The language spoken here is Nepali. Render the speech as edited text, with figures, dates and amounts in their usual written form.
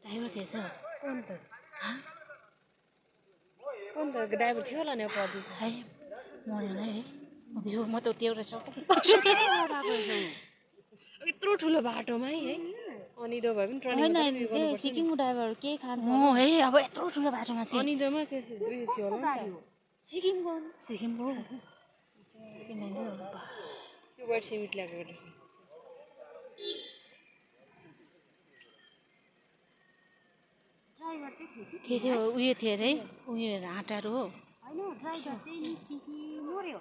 ड्राइभर थिएछ कोन त ड्राइभर थियो होला नि पर्दि है मर्यो है भ्यू म त त्यो रहेछ यत्रो ठुलो बाटोमा है अनिदो भए पनि ट्रनिङ सिक्किमको ड्राइभर के खान्छ है अब यत्रो ठुलो बाटोमा चाहिँ अनिदोमा त्यस्तो दुई थियो होला नि सिक्किमको सिक्किम त्यो वाइट सिमेन्ट ल्याएको के थियो उयो थियो अरे उयो आँटाहरू हो हैन ड्राइभर चाहिँ निस्किकी मर्यो